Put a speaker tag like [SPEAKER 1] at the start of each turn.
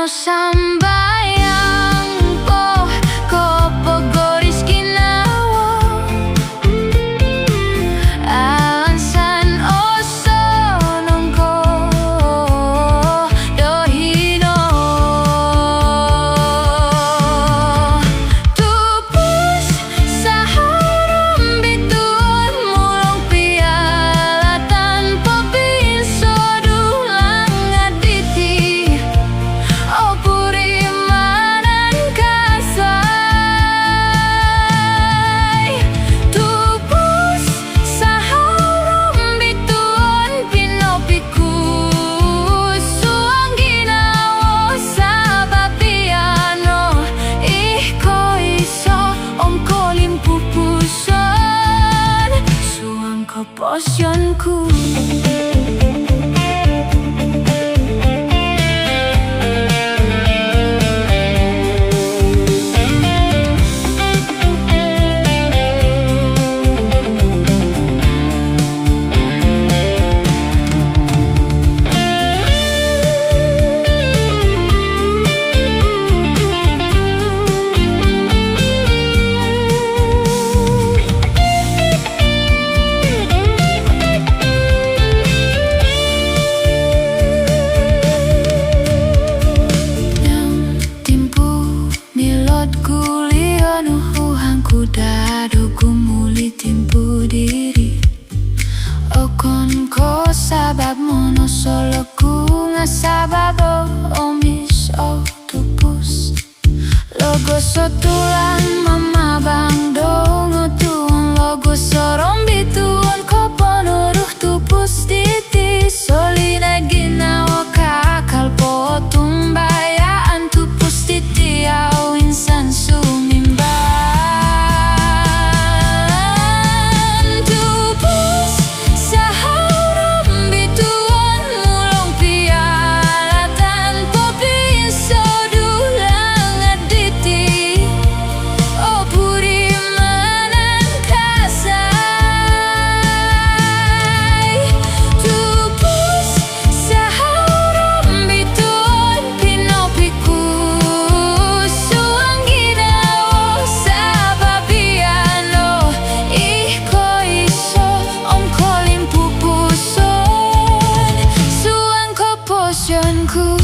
[SPEAKER 1] no sambayang po ko pogoris ginawa alansan osonong ko dohino Tupus Sahau Rombituon mulong piala tanpa pinso dulang aditi o purimanan kasay Tupus Sahau Rombituon pinopikus suang ginawa sa babiano iko iso om kolim pupuson suang kaposyonku sabab mono solo ku nga sabab omis tupus logo sotulan mamabang dongo tuon logo rombituon ko ponuruh tupus titi solina ginawa kakal po tumbayaan tupus titi au insan sumimba ku